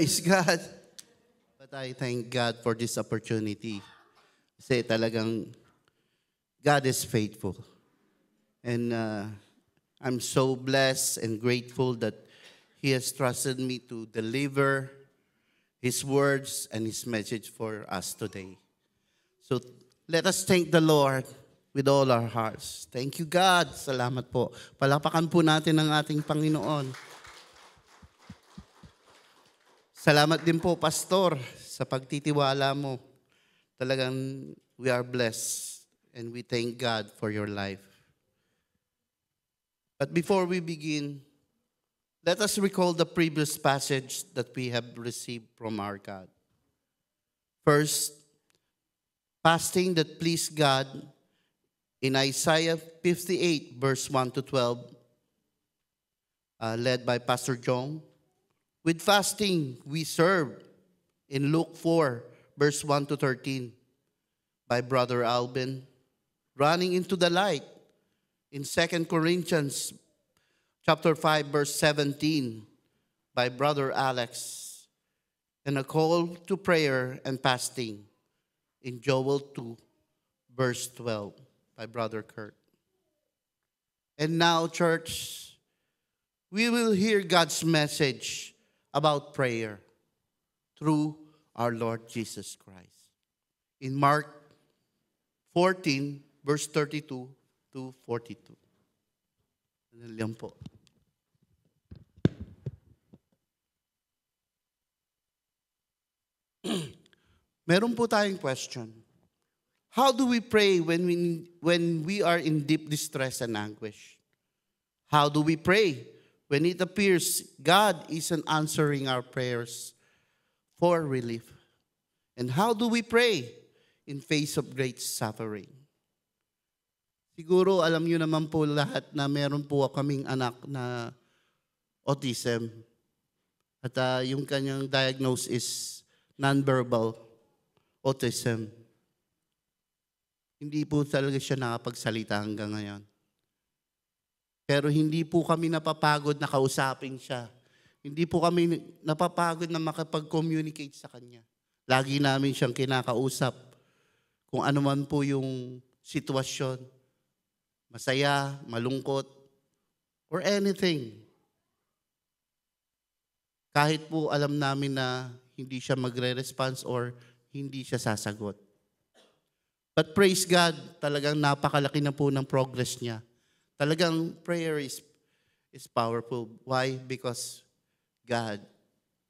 Praise God. But I thank God for this opportunity. Kasi talagang God is faithful. And I'm so blessed and grateful that He has trusted me to deliver His words and His message for us today. So let us thank the Lord with all our hearts. Thank you, God. Salamat po. Palapakan po natin ang ating Panginoon. Salamat din po, Pastor, sa pagtitiwala mo. Talagang we are blessed and we thank God for your life. But before we begin, let us recall the previous passage that we have received from our God. First, fasting that pleased God in Isaiah 58, verse 1 to 12, led by Pastor Jong. With fasting, we serve in Luke 4, verse 1 to 13, by Brother Alvin. Running into the light in 2 Corinthians chapter 5, verse 17, by Brother Alex. And a call to prayer and fasting in Joel 2, verse 12, by Brother Kurt. And now, church, we will hear God's message about prayer through our Lord Jesus Christ. In Mark 14, verse 32 to 42. Yan po. Meron po tayong question. How do we pray when we are in deep distress and anguish? How do we pray when it appears God isn't answering our prayers for relief? And how do we pray in face of great suffering? Siguro alam niyo naman po lahat na meron po kaming anak na autism. At yung kanyang diagnosis is nonverbal autism. Hindi po talaga siya nakapagsalita hanggang ngayon. Pero hindi po kami napapagod na kausapin siya. Hindi po kami napapagod na makapag-communicate sa kanya. Lagi namin siyang kinakausap. Kung ano man po yung sitwasyon. Masaya, malungkot, or anything. Kahit po alam namin na hindi siya magre-response or hindi siya sasagot. But praise God, talagang napakalaki na po ng progress niya. Talagang prayer is powerful. Why? Because God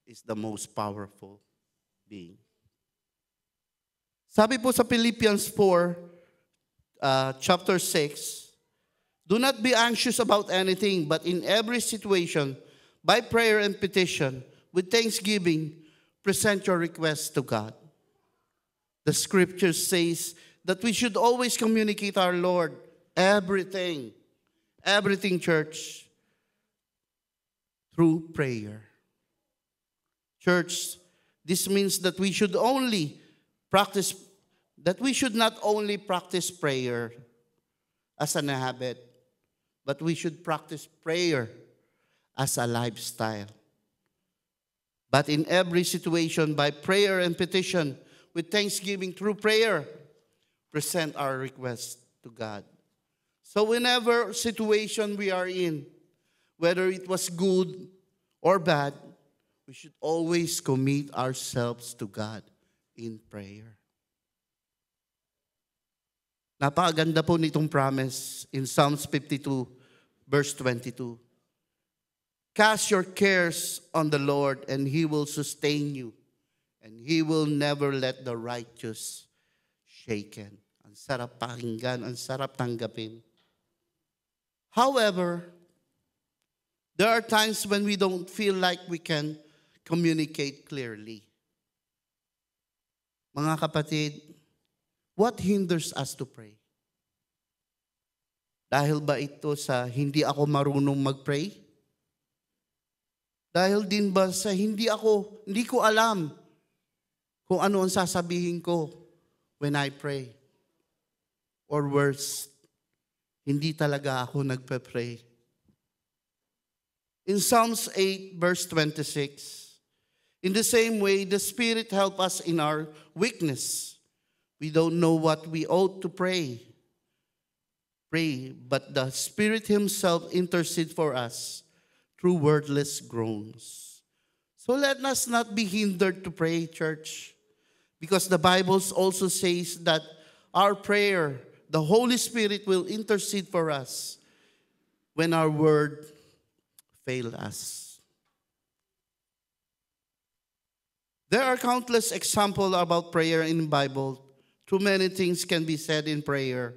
is the most powerful being. Sabi po sa Philippians 4, chapter 6, do not be anxious about anything, but in every situation, by prayer and petition, with thanksgiving, present your requests to God. The scripture says that we should always communicate our Lord everything, church, through prayer. Church, this means that we should not only practice prayer as an habit, but we should practice prayer as a lifestyle. But in every situation, by prayer and petition, with thanksgiving through prayer, present our request to God. So whenever situation we are in, whether it was good or bad, we should always commit ourselves to God in prayer. Napakaganda po nitong promise in Psalms 52, verse 22. Cast your cares on the Lord and He will sustain you, and He will never let the righteous shaken. Ang sarap pakinggan, ang sarap tanggapin. However, there are times when we don't feel like we can communicate clearly. Mga kapatid, what hinders us to pray? Dahil ba ito sa hindi ako marunong mag-pray? Dahil din ba sa hindi ko alam kung ano ang sasabihin ko when I pray? Or worse, hindi talaga ako nagpe-pray. In Psalms 8, verse 26, In the same way, the Spirit helps us in our weakness. We don't know what we ought to pray, but the Spirit Himself intercedes for us through wordless groans. So let us not be hindered to pray, church, because the Bible also says that our prayer, the Holy Spirit will intercede for us when our word fails us. There are countless examples about prayer in the Bible. Too many things can be said in prayer.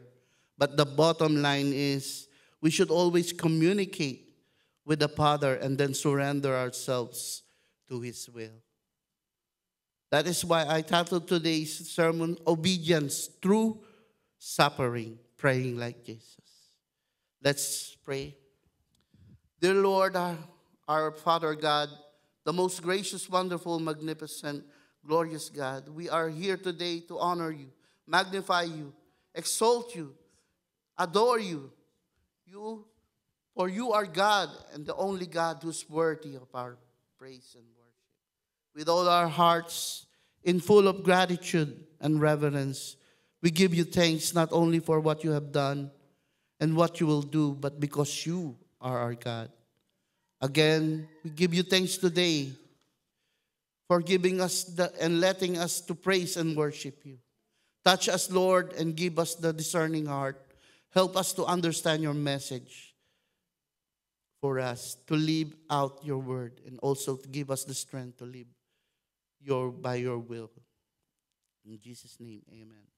But the bottom line is we should always communicate with the Father and then surrender ourselves to His will. That is why I titled today's sermon, Obedience Through Suffering, Praying Like Jesus. Let's pray. Dear Lord, our Father God, the most gracious, wonderful, magnificent, glorious God, we are here today to honor You, magnify You, exalt You, adore You. For You are God and the only God who's worthy of our praise and worship. With all our hearts, in full of gratitude and reverence, we give You thanks not only for what You have done and what You will do, but because You are our God. Again, we give You thanks today for giving us and letting us to praise and worship You. Touch us, Lord, and give us the discerning heart. Help us to understand Your message for us, to live out Your word, and also to give us the strength to live by Your will. In Jesus' name, amen.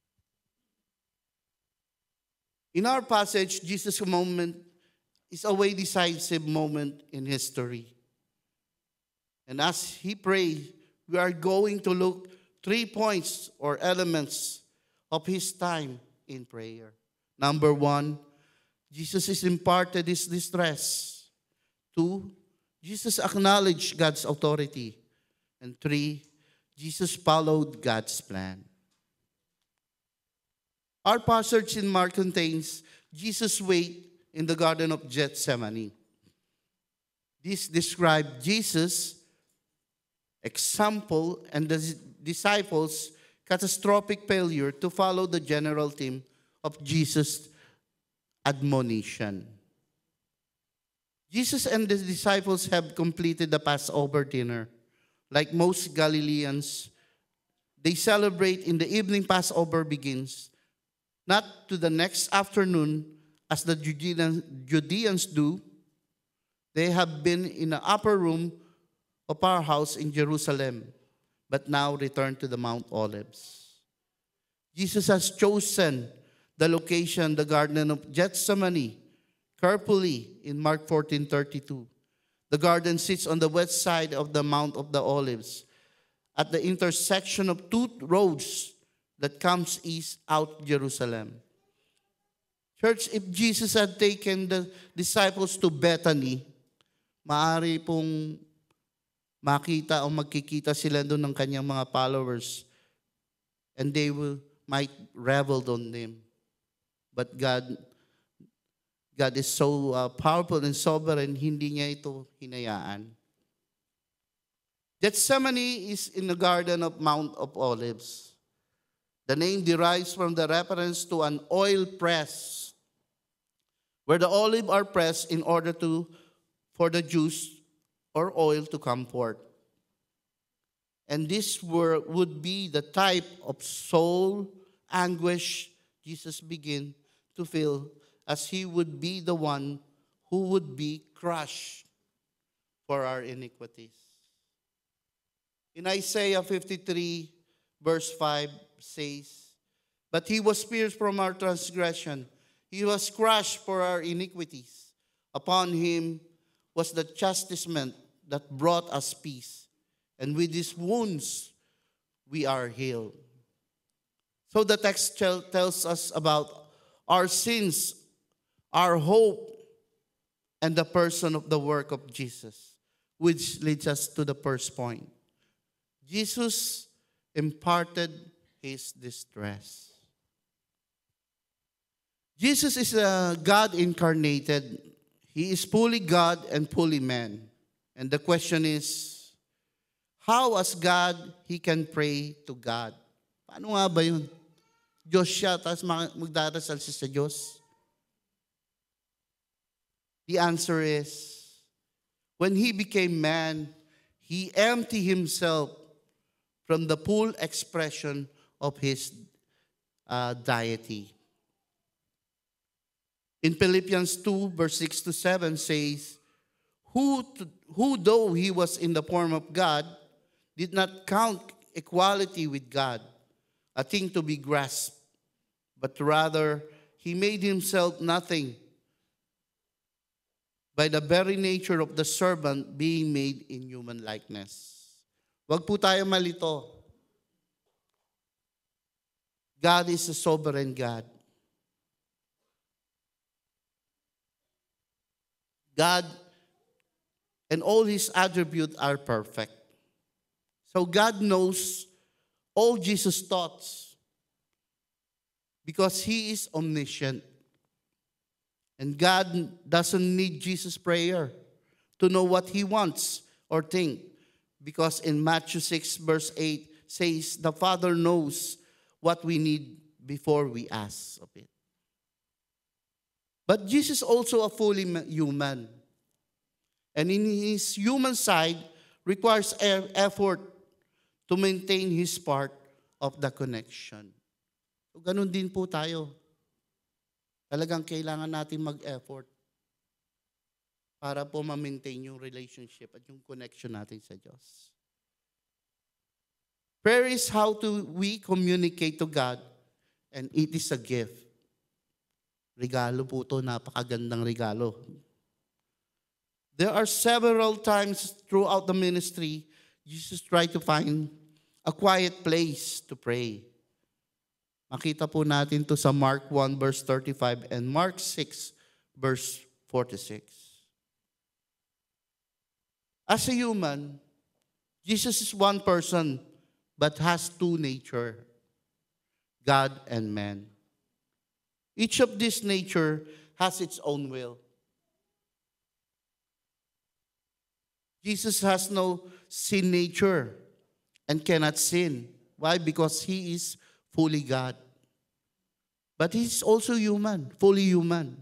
In our passage, Jesus' moment is a way decisive moment in history. And as He prayed, we are going to look 3 points or elements of His time in prayer. Number 1, Jesus is imparted His distress. 2, Jesus acknowledged God's authority. And 3, Jesus followed God's plan. Our passage in Mark contains Jesus' wait in the Garden of Gethsemane. This describes Jesus' example and the disciples' catastrophic failure to follow the general theme of Jesus' admonition. Jesus and the disciples have completed the Passover dinner. Like most Galileans, they celebrate in the evening. Passover begins, not to the next afternoon as the Judeans do. They have been in the upper room of our house in Jerusalem, but now return to the Mount Olives. Jesus has chosen the location, the Garden of Gethsemane, carefully in Mark 14:32. The garden sits on the west side of the Mount of the Olives, at the intersection of 2 roads that comes east out Jerusalem. Church, if Jesus had taken the disciples to Bethany, maaari pong makita o magkikita sila doon ng kanyang mga followers, and they might revel on them. But God is so powerful and sovereign, hindi niya ito hinayaan. Gethsemane is in the garden of Mount of Olives. The name derives from the reference to an oil press, where the olive are pressed in order for the juice or oil to come forth. And this would be the type of soul anguish Jesus began to feel, as He would be the one who would be crushed for our iniquities. In Isaiah 53, verse 5 says, "But He was pierced from our transgression, He was crushed for our iniquities. Upon Him was the chastisement that brought us peace, and with His wounds we are healed." So the text tells us about our sins, our hope, and the person of the work of Jesus, which leads us to the first point. Jesus imparted His distress. Jesus is a God incarnated. He is fully God and fully man. And the question is, how as God, he can pray to God. Paano nga ba yun? Diyos siya, tapos magdarasal siya sa Diyos. The answer is, when he became man, he emptied himself from the full expression of his deity. In Philippians 2, verse 6 to 7 says, who though he was in the form of God, did not count equality with God a thing to be grasped, but rather he made himself nothing by the very nature of the servant being made in human likeness. Wag po tayo malito. God is a sovereign God. God and all his attributes are perfect. So God knows all Jesus' thoughts because he is omniscient. And God doesn't need Jesus' prayer to know what he wants or think. Because in Matthew 6 verse 8 says, the Father knows what we need before we ask of it. But Jesus is also a fully human. And in his human side, requires effort to maintain his part of the connection. So, ganun din po tayo. Talagang kailangan natin mag-effort para po ma-maintain yung relationship at yung connection natin sa Diyos. Prayer is how we communicate to God, and it is a gift. Regalo po ito, napakagandang regalo. There are several times throughout the ministry, Jesus tried to find a quiet place to pray. Makita po natin to sa Mark 1 verse 35 and Mark 6 verse 46. As a human, Jesus is one person but has two natures, God and man. Each of this nature has its own will. Jesus has no sin nature and cannot sin. Why? Because he is fully God. But he's also human, fully human.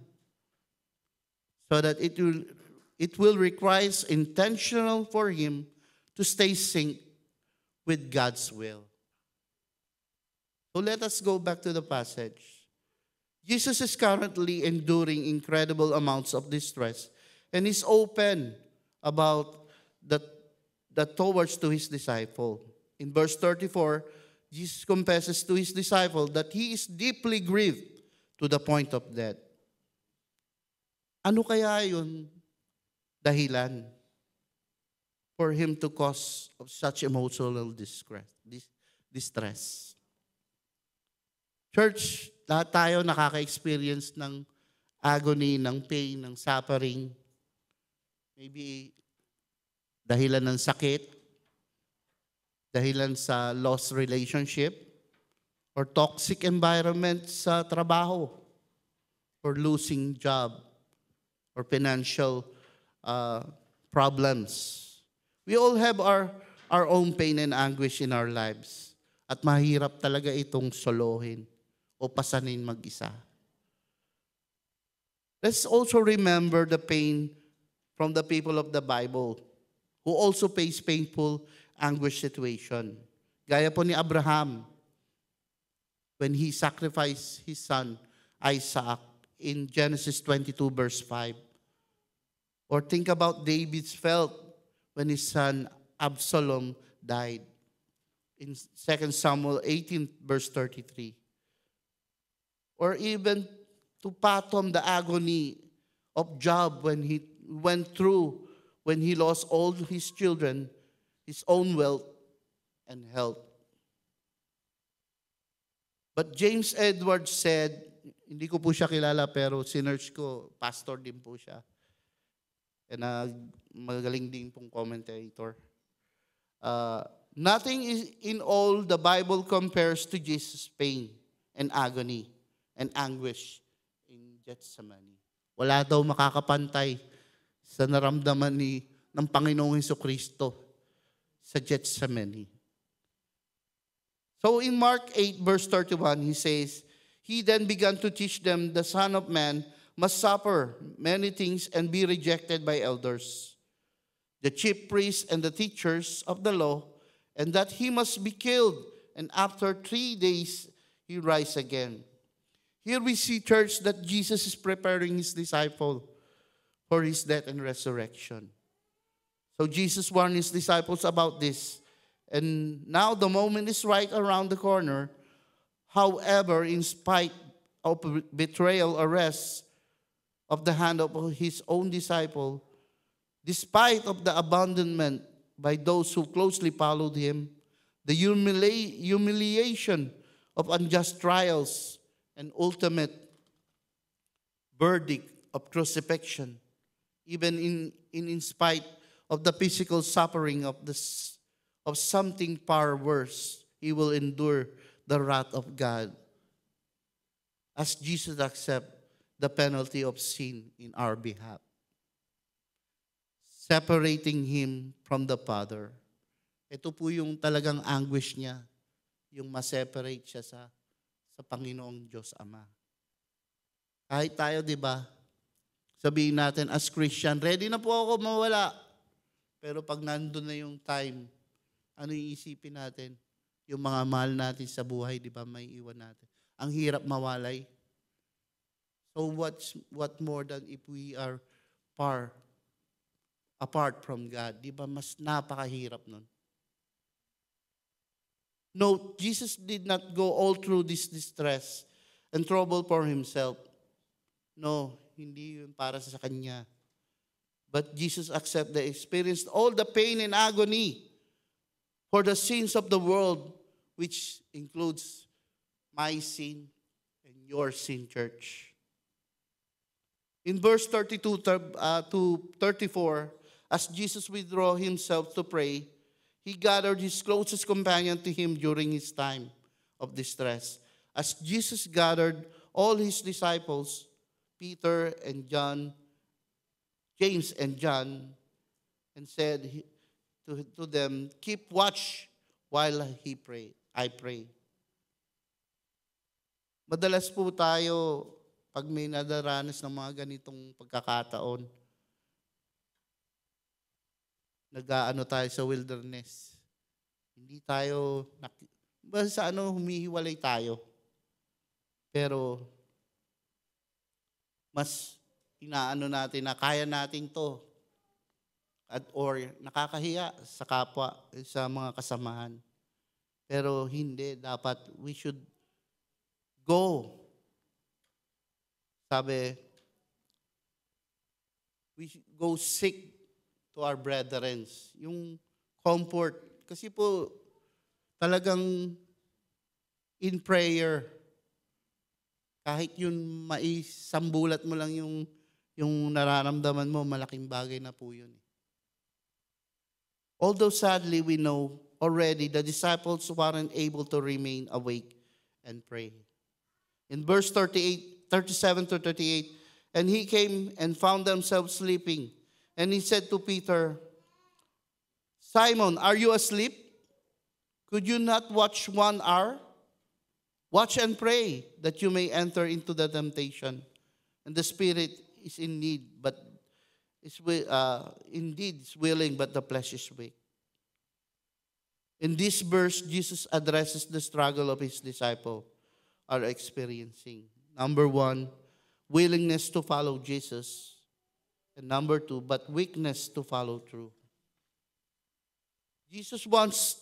So that it will require intentional for him to stay sync with God's will. So let us go back to the passage. Jesus is currently enduring incredible amounts of distress and is open about that towards to his disciple. In verse 34, Jesus confesses to his disciple that he is deeply grieved to the point of death. Ano kaya yun dahilan for him to cause of such emotional distress? Church, lahat tayo nakaka-experience ng agony, ng pain, ng suffering. Maybe dahilan ng sakit, dahilan sa lost relationship, or toxic environment sa trabaho, or losing job, or financial problems. We all have our own pain and anguish in our lives. At mahirap talaga itong solohin o pasanin mag-isa. Let's also remember the pain from the people of the Bible who also face painful anguish situation. Gaya po ni Abraham when he sacrificed his son Isaac in Genesis 22 verse 5. Or think about David's felt when his son Absalom died in 2 Samuel 18 verse 33. Or even to fathom the agony of Job when he went through when he lost all his children, his own wealth, and health. But James Edwards said, hindi ko po siya kilala pero sinearch ko, pastor din po siya. And magaling din pong commentator. Nothing is in all the Bible compares to Jesus' pain and agony and anguish in Gethsemane. Wala daw makakapantay sa naramdaman ng Panginoong Hesukristo sa Gethsemane. So in Mark 8 verse 31, he says, he then began to teach them the Son of Man must suffer many things and be rejected by elders, the chief priests and the teachers of the law, and that he must be killed, and after 3 days he rise again. Here we see, church, that Jesus is preparing his disciple for his death and resurrection. So Jesus warned his disciples about this. And now the moment is right around the corner. However, in spite of betrayal, arrest of the hand of his own disciple, despite of the abandonment by those who closely followed him, the humiliation of unjust trials, and ultimate verdict of crucifixion, even in spite of the physical suffering of something far worse, he will endure the wrath of God as Jesus accepts the penalty of sin in our behalf, separating him from the Father. Ito po yung talagang anguish niya, yung ma-separate siya sa Panginoong Diyos Ama. Kahit tayo, di ba, sabihin natin as Christian, ready na po ako mawala. Pero pag nandun na yung time, ano yung isipin natin? Yung mga mahal natin sa buhay, di ba, may iwan natin. Ang hirap mawalay. So what more than if we are far apart from God? Di ba, mas napakahirap nun. No, Jesus did not go all through this distress and trouble for himself. No, hindi yun para sa kanya. But Jesus accepted the experience, all the pain and agony for the sins of the world, which includes my sin and your sin, church. In verse 32 to 34, as Jesus withdrew himself to pray, he gathered his closest companion to him during his time of distress. As Jesus gathered all his disciples, Peter and John, James and John, and said to them, keep watch while I pray. Madalas po tayo, pag may nadaranas ng mga ganitong pagkakataon, nag-aano tayo sa wilderness. Hindi tayo, basta humihiwalay tayo. Pero, mas inaano natin na kaya natin to. Or nakakahiya sa kapwa, sa mga kasamahan. Pero hindi, dapat we should go. Sabi, we should go seek to our brethren, yung comfort. Kasi po, talagang in prayer, kahit yun maisambulat mo lang yung nararamdaman mo, malaking bagay na po yun. Although sadly we know already the disciples weren't able to remain awake and pray. In verse 37 to 38, and he came and found themselves sleeping. And he said to Peter, Simon, are you asleep? Could you not watch 1 hour? Watch and pray that you may enter into the temptation. And the spirit is indeed willing, but the flesh is weak. In this verse, Jesus addresses the struggle of his disciples are experiencing. Number 1, willingness to follow Jesus. And number 2, but weakness to follow through. Jesus wants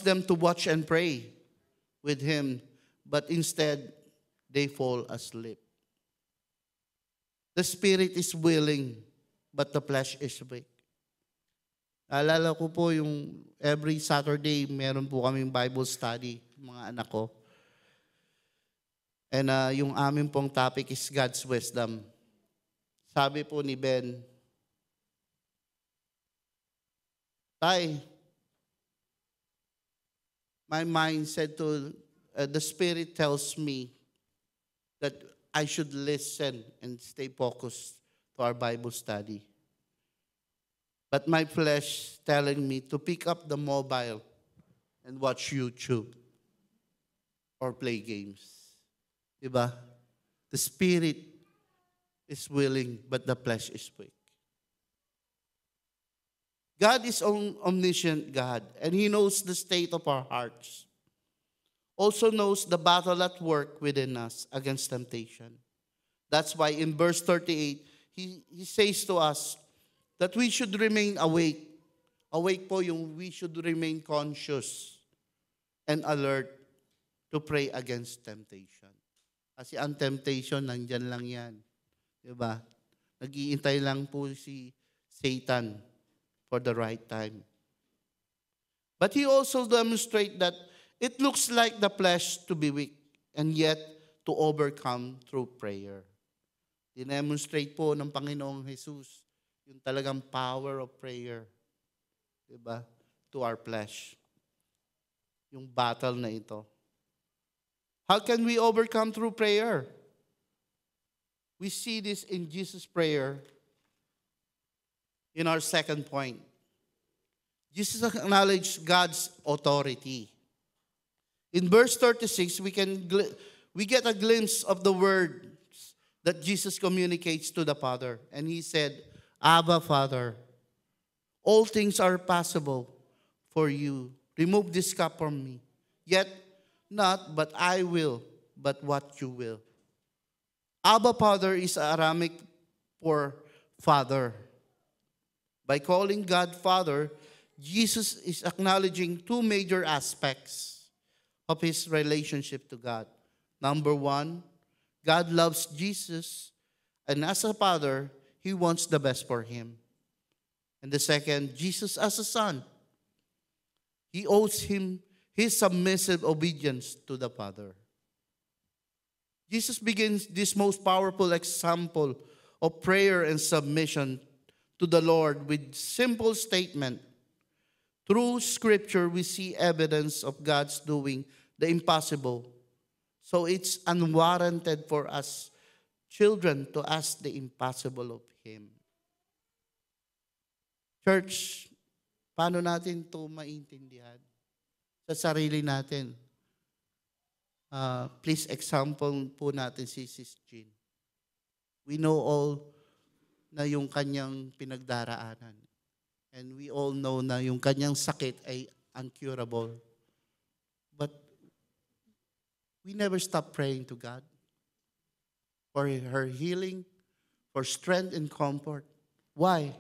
them to watch and pray with him, but instead, they fall asleep. The spirit is willing, but the flesh is weak. Alala ko po yung every Saturday, meron po kaming Bible study, mga anak ko. And yung aming pong topic is God's wisdom. Sabi po ni Ben, Tay, my mind said to, the Spirit tells me that I should listen and stay focused to our Bible study. but my flesh telling me to pick up the mobile and watch YouTube or play games. Diba? The spirit is willing, but the flesh is weak. God is omniscient God, and He knows the state of our hearts. Also knows the battle at work within us against temptation. That's why in verse 38, He says to us that we should remain awake. Awake po yung we should remain conscious and alert to pray against temptation. Kasi ang temptation, nandyan lang yan. Diba? Nag-iintay lang po si Satan for the right time. But he also demonstrates that it looks like the flesh to be weak and yet to overcome through prayer. Dinemonstrate po ng Panginoong Jesus yung talagang power of prayer, diba? To our flesh. Yung battle na ito. How can we overcome through prayer? We see this in Jesus' prayer in our second point. Jesus acknowledged God's authority. In verse 36, we get a glimpse of the words that Jesus communicates to the Father. And He said, Abba, Father, all things are possible for you. Remove this cup from me. Yet not, but I will, but what you will. Abba, Father is Aramaic for Father. By calling God Father, Jesus is acknowledging two major aspects of His relationship to God. Number one, God loves Jesus, and as a father, He wants the best for him. And the second, Jesus as a son, He owes Him His submissive obedience to the Father. Jesus begins this most powerful example of prayer and submission to the Lord with simple statement. Through Scripture, we see evidence of God's doing the impossible. So it's unwarranted for us children to ask the impossible of Him. Church, paano natin ito maintindihan? Sa sarili natin. Please example po natin si Sis Jean. We know all na yung kanyang pinagdaraanan. And we all know na yung kanyang sakit ay incurable. But we never stop praying to God for her healing, for strength and comfort. Why?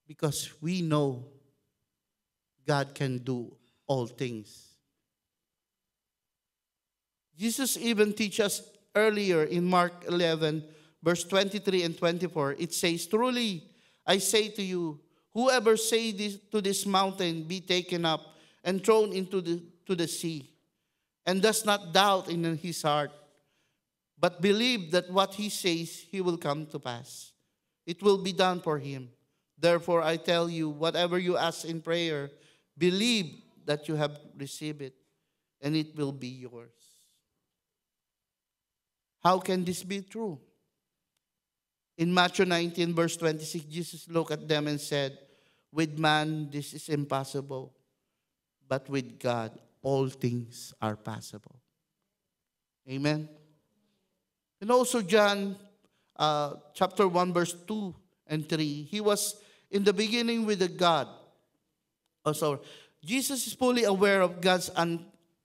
Because we know God can do all things. Jesus even teaches us earlier in Mark 11, verse 23 and 24. It says, truly, I say to you, whoever say this, to this mountain, be taken up and thrown into the sea, and does not doubt in his heart, but believe that what he says, he will come to pass. It will be done for him. Therefore, I tell you, whatever you ask in prayer, believe that you have received it, and it will be yours. How can this be true? In Matthew 19, verse 26, Jesus looked at them and said, with man, this is impossible, but with God, all things are possible. Amen? And also John chapter 1, verse 2 and 3, He was in the beginning with the God. Also, Jesus is fully aware of God's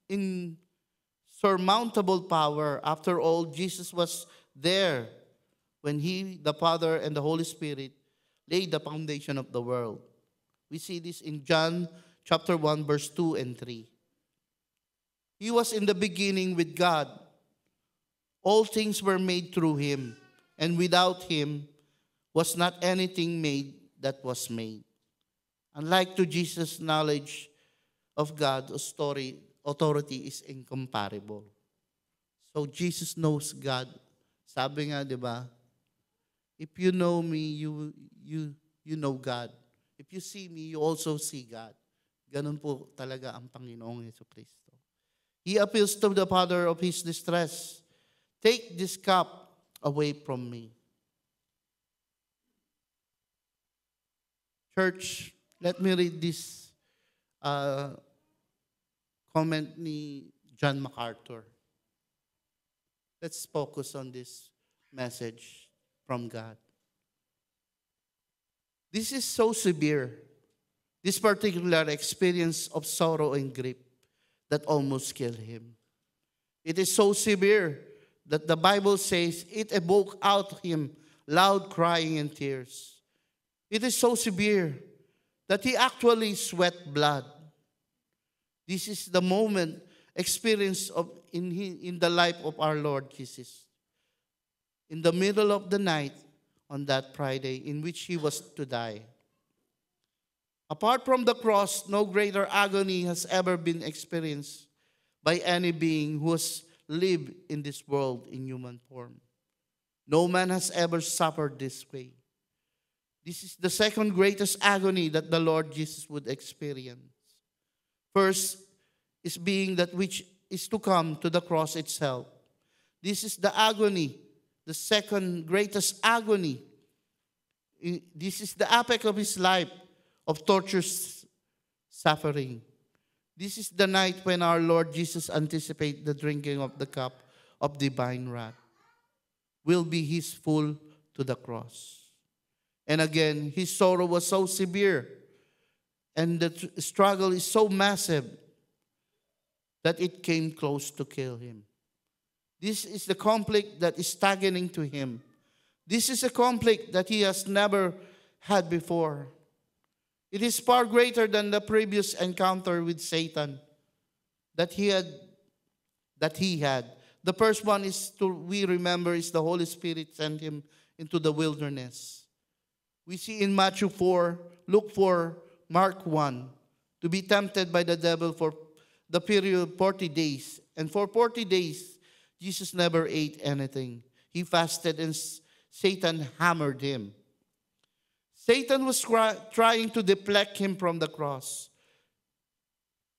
insurmountable power. After all, Jesus was there when He, the Father, and the Holy Spirit laid the foundation of the world. We see this in John chapter 1, verse 2 and 3. He was in the beginning with God. All things were made through Him, and without Him was not anything made that was made. Unlike to Jesus' knowledge of God, authority is incomparable. So Jesus knows God. Sabi nga, di ba? If you know me, you know God. If you see me, you also see God. Ganun po talaga ang Panginoong Jesucristo. He appeals to the Father of His distress. Take this cup away from me. Church, let me read this uh, comment ni John MacArthur. Let's focus on this message from God. This is so severe, this particular experience of sorrow and grief that almost killed him. It is so severe that the Bible says it evoked out of him loud crying and tears. It is so severe that he actually sweat blood. This is the moment experience of in the life of our Lord Jesus. In the middle of the night on that Friday in which he was to die. Apart from the cross, no greater agony has ever been experienced by any being who has lived in this world in human form. No man has ever suffered this way. This is the second greatest agony that the Lord Jesus would experience. First is being that which is to come to the cross itself. This is the agony, the second greatest agony. This is the apex of his life of torturous suffering. This is the night when our Lord Jesus anticipates the drinking of the cup of divine wrath. Will be his full to the cross. And again, his sorrow was so severe and the struggle is so massive that it came close to kill him. This is the conflict that is stagnating to him. This is a conflict that he has never had before. It is far greater than the previous encounter with Satan that he had. The first one we remember is the Holy Spirit sent him into the wilderness. We see in Matthew 4, Luke 4, Mark 1, to be tempted by the devil for the period of 40 days. And for 40 days, Jesus never ate anything. He fasted and Satan hammered him. Satan was trying to deflect him from the cross.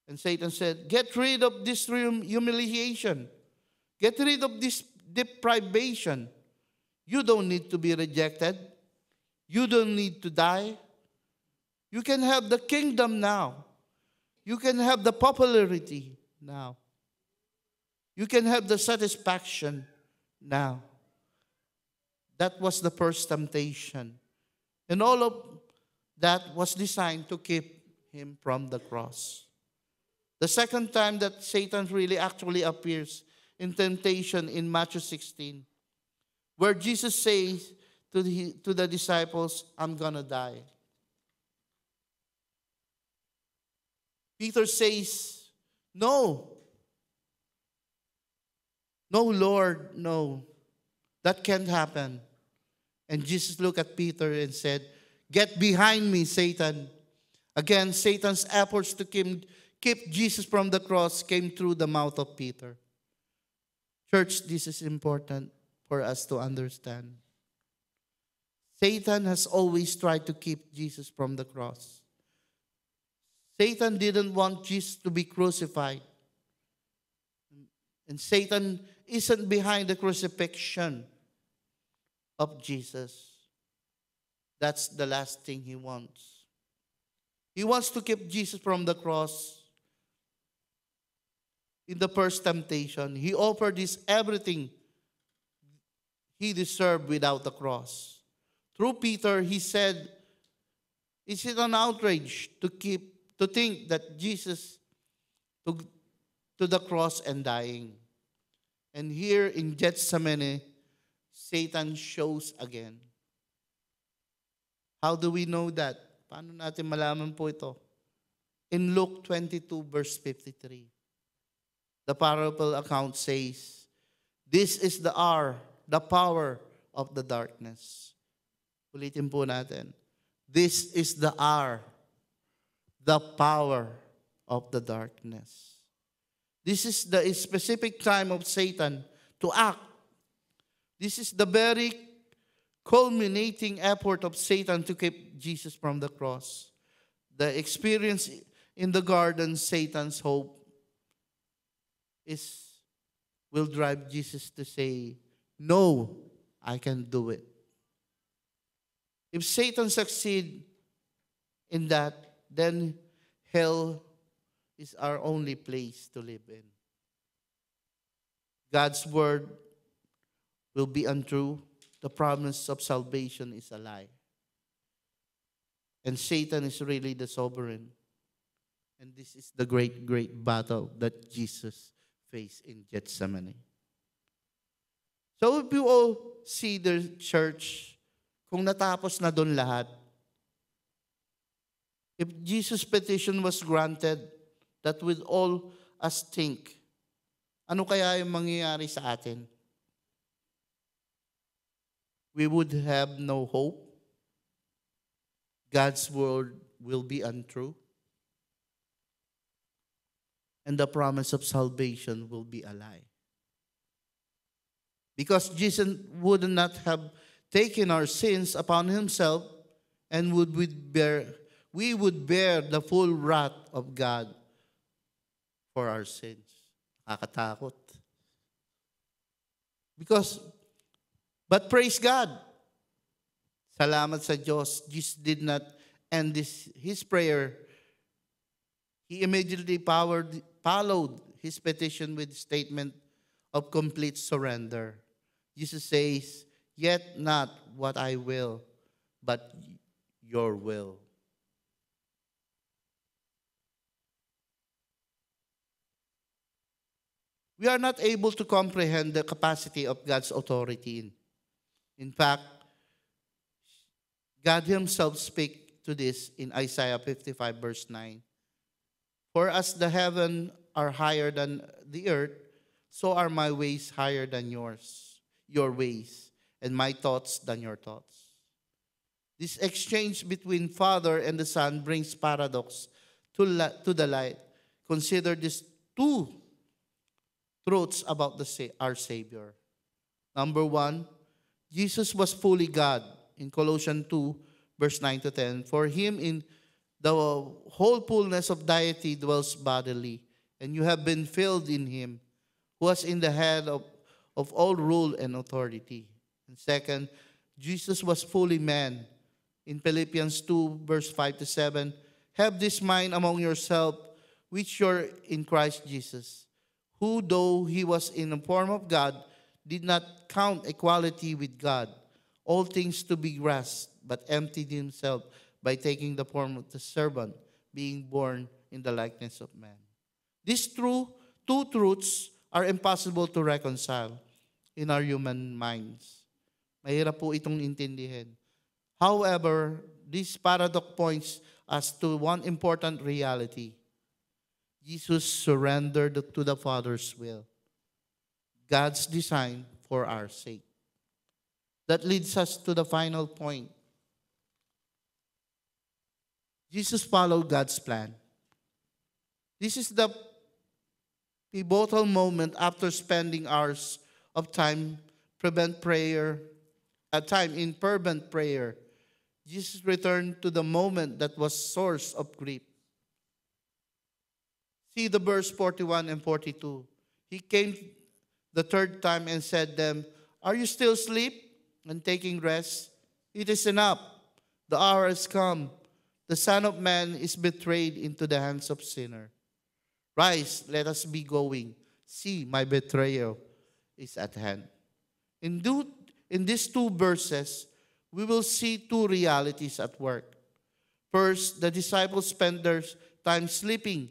And Satan said, get rid of this humiliation. Get rid of this deprivation. You don't need to be rejected. You don't need to die. You can have the kingdom now. You can have the popularity now. You can have the satisfaction now. That was the first temptation. And all of that was designed to keep him from the cross. The second time that Satan really actually appears in temptation in Matthew 16, where Jesus says to the disciples, I'm going to die. Peter says, no. No, Lord, no. That can't happen. And Jesus looked at Peter and said, get behind me, Satan. Again, Satan's efforts to keep Jesus from the cross came through the mouth of Peter. Church, this is important for us to understand. Satan has always tried to keep Jesus from the cross. Satan didn't want Jesus to be crucified. And Satan isn't behind the crucifixion of Jesus. That's the last thing he wants. He wants to keep Jesus from the cross. In the first temptation, he offered this everything he deserved without the cross. Through Peter, he said, is it an outrage to think that Jesus took to the cross and dying? And here in Gethsemane, Satan shows again. How do we know that? Paano natin malaman po ito? In Luke 22 verse 53, the parable account says, this is the hour, the power of the darkness. Ulitin po natin. This is the hour, the power of the darkness. This is the specific time of Satan to act. This is the very culminating effort of Satan to keep Jesus from the cross. The experience in the garden, Satan's hope, will drive Jesus to say, no, I can do it. If Satan succeeds in that, then hell is our only place to live in. God's word will be untrue. The promise of salvation is a lie. And Satan is really the sovereign. And this is the great, great battle that Jesus faced in Gethsemane. So if you all see the church, kung natapos na doon lahat, if Jesus' petition was granted, that would all us think, ano kaya yung mangyayari sa atin? We would have no hope. God's word will be untrue. And the promise of salvation will be a lie. Because Jesus would not have taken our sins upon himself, and we would bear the full wrath of God for our sins. Nakakatakot. But praise God. Salamat sa Diyos. Jesus did not end his prayer. He immediately followed his petition with a statement of complete surrender. Jesus says, "Yet not what I will, but your will." We are not able to comprehend the capacity of God's authority. In fact, God himself speaks to this in Isaiah 55 verse 9. For as the heaven are higher than the earth, so are my ways higher than your ways, and my thoughts than your thoughts. This exchange between Father and the Son brings paradox to the light. Consider these two truths about our Savior. Number one, Jesus was fully God. In Colossians 2, verse 9 to 10, for him in the whole fullness of deity dwells bodily, and you have been filled in him, who was in the head of all rule and authority. And second, Jesus was fully man. In Philippians 2, verse 5 to 7, have this mind among yourselves, which you're in Christ Jesus, who though he was in the form of God, did not count equality with God all things to be grasped, but emptied himself by taking the form of the servant, being born in the likeness of man. These two truths are impossible to reconcile in our human minds. Mahirap po itong intindihin. However, this paradox points us to one important reality. Jesus surrendered to the Father's will, God's design for our sake. That leads us to the final point. Jesus followed God's plan. This is the pivotal moment after spending hours of time in fervent prayer. Jesus returned to the moment that was source of grief. See the verse 41 and 42. He came the third time and said to them, are you still asleep and taking rest? It is enough. The hour has come. The Son of Man is betrayed into the hands of sinners. Rise, let us be going. See, my betrayal is at hand. In these two verses, we will see two realities at work. First, the disciples spent their time sleeping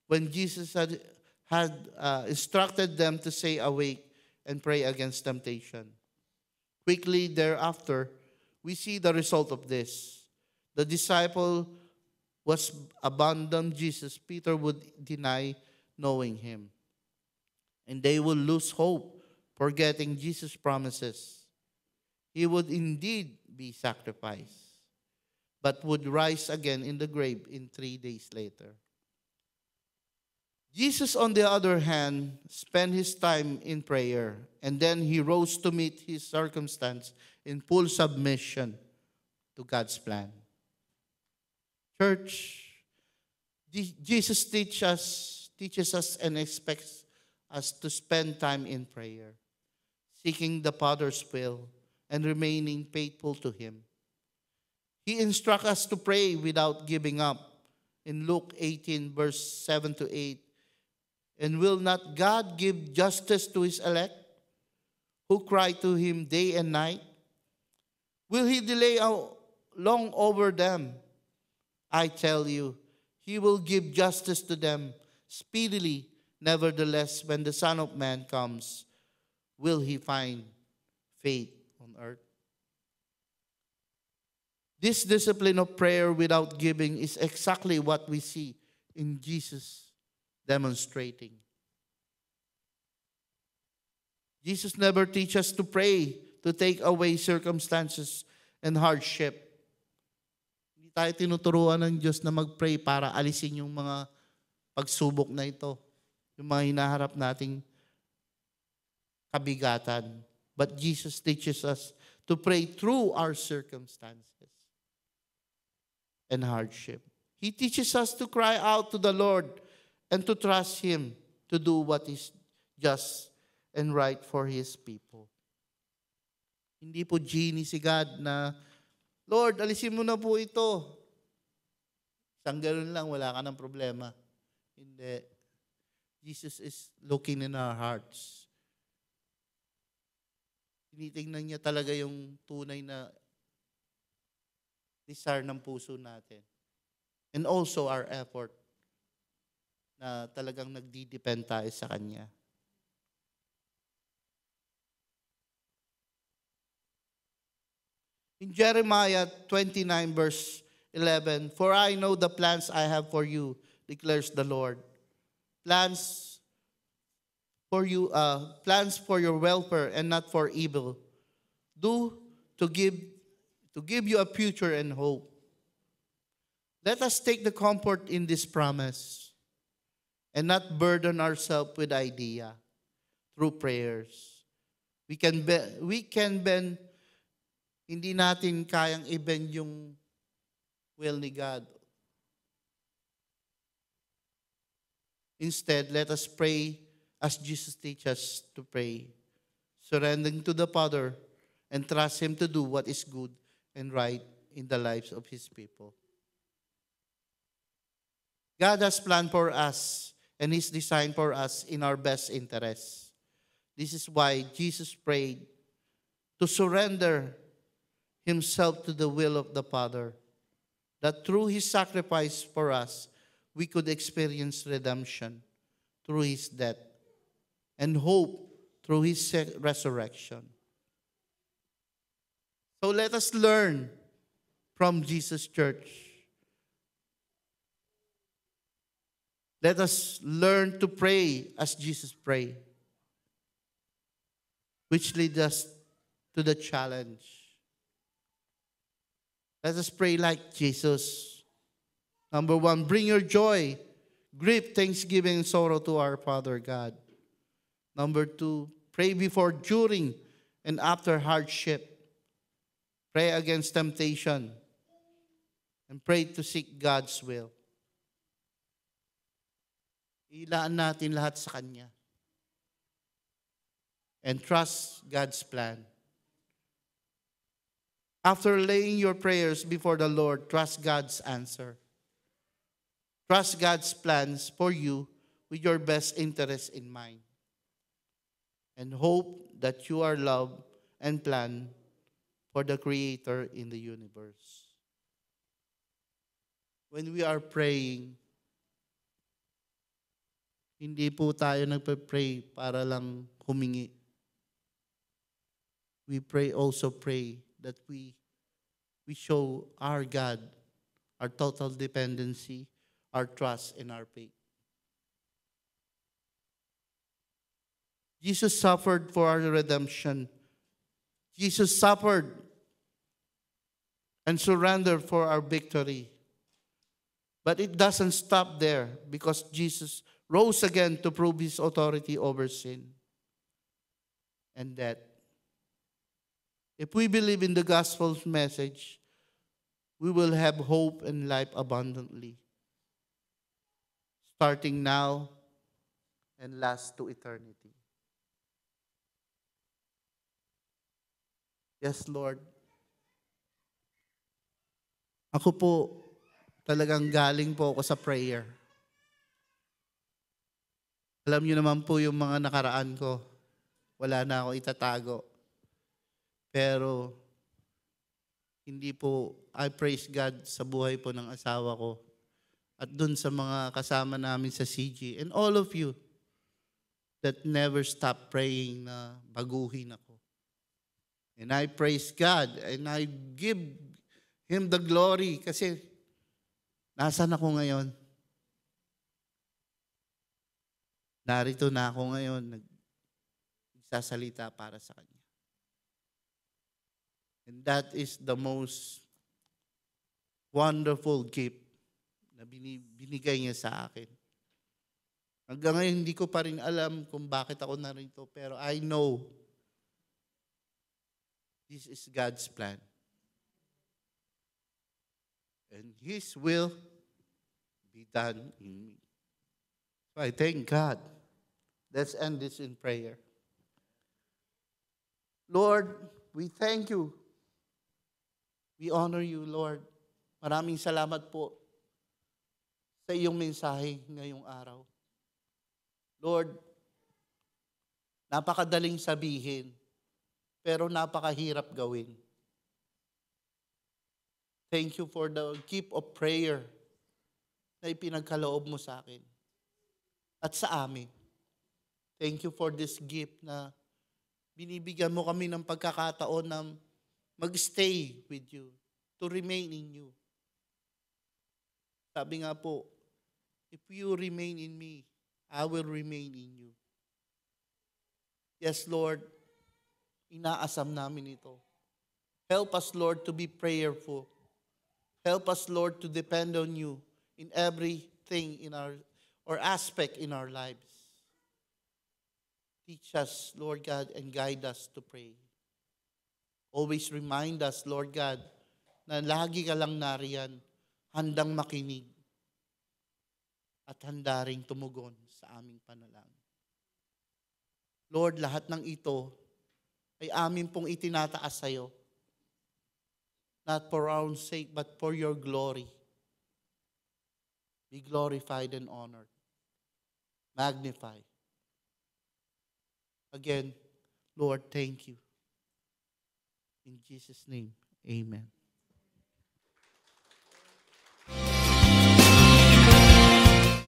when Jesus had instructed them to stay awake and pray against temptation. Quickly thereafter, we see the result of this. The disciple was abandoned Jesus. Peter would deny knowing him. And they would lose hope, forgetting Jesus' promises. He would indeed be sacrificed, but would rise again in the grave in 3 days later. Jesus, on the other hand, spent his time in prayer, and then he rose to meet his circumstance in full submission to God's plan. Church, Jesus teaches us and expects us to spend time in prayer, seeking the Father's will and remaining faithful to him. He instructs us to pray without giving up. In Luke 18, verse 7 to 8, and will not God give justice to his elect, who cry to him day and night? Will he delay long over them? I tell you, he will give justice to them speedily. Nevertheless, when the Son of Man comes, will he find faith on earth? This discipline of prayer without giving is exactly what we see in Jesus demonstrating. Jesus never teaches us to pray to take away circumstances and hardship. Hindi tayo tinuturuan ng Diyos na mag-pray para alisin yung mga pagsubok na ito, yung mga hinaharap nating kabigatan. But Jesus teaches us to pray through our circumstances and hardship. He teaches us to cry out to the Lord and to trust Him to do what is just and right for His people. Hindi po genie si God na, Lord, alisin mo na po ito. Isang ganun lang, wala ka ng problema. Hindi. Jesus is looking in our hearts. Tinitingnan niya talaga yung tunay na desire ng puso natin. And also our effort na talagang nagdi-depend tayo sa Kanya. In Jeremiah 29 verse 11, for I know the plans I have for you, declares the Lord. Plans for your welfare and not for evil. To give you a future and hope. Let us take the comfort in this promise and not burden ourselves with idea through prayers. We can bend. Hindi natin kayang i-bend yung will ni God. Instead, let us pray as Jesus teaches us to pray, surrendering to the Father and trust Him to do what is good and right in the lives of His people. God has planned for us and His design for us in our best interests. This is why Jesus prayed to surrender Himself to the will of the Father, that through His sacrifice for us, we could experience redemption through His death and hope through His resurrection. So let us learn from Jesus' church. Let us learn to pray as Jesus prayed, which leads us to the challenge. Let us pray like Jesus. Number 1, bring your joy, grief, thanksgiving, and sorrow to our Father God. Number 2, pray before, during, and after hardship. Pray against temptation. And pray to seek God's will. Ilaan natin lahat sa Kanya. And trust God's plan. After laying your prayers before the Lord, trust God's answer. Trust God's plans for you with your best interest in mind. And hope that you are loved and planned for the Creator in the universe. When we are praying, hindi po tayo nagpe-pray para lang humingi. We also pray that we show our God our total dependency, our trust, and our faith. Jesus suffered for our redemption. Jesus suffered and surrendered for our victory. But it doesn't stop there, because Jesus rose again to prove His authority over sin and death. If we believe in the gospel's message, we will have hope and life abundantly, starting now and last to eternity. Yes, Lord. Ako po, talagang galing po ako sa prayer. Alam niyo naman po yung mga nakaraan ko. Wala na ako itatago. Pero, hindi po, I praise God sa buhay po ng asawa ko. At dun sa mga kasama namin sa CG. And all of you that never stop praying na baguhin ako. And I praise God and I give Him the glory kasi nasan ako ngayon? Narito na ako ngayon, nagsasalita para sa Kanya. And that is the most wonderful gift na binigay niya sa akin. Hanggang ngayon, hindi ko pa rin alam kung bakit ako narito, pero I know this is God's plan. And His will be done in me. So I thank God. Let's end this in prayer. Lord, we thank you. We honor you, Lord. Maraming salamat po sa iyong mensahe ngayong araw. Lord, napakadaling sabihin, pero napakahirap gawin. Thank you for the gift of prayer na ipinagkaloob mo sa akin at sa amin. Thank you for this gift na binibigyan mo kami ng pagkakataon na mag-stay with you, to remain in you. Sabi nga po, if you remain in me, I will remain in you. Yes, Lord, inaasam namin ito. Help us, Lord, to be prayerful. Help us, Lord, to depend on you in everything in our or aspect in our lives. Teach us, Lord God, and guide us to pray. Always remind us, Lord God, na lagi ka lang nariyan, handang makinig, at handa ring tumugon sa aming panalangin. Lord, lahat ng ito ay amin pong itinataas sa iyo. Not for our own sake, but for your glory. Be glorified and honored. Magnified. Again, Lord, thank you. In Jesus' name, amen.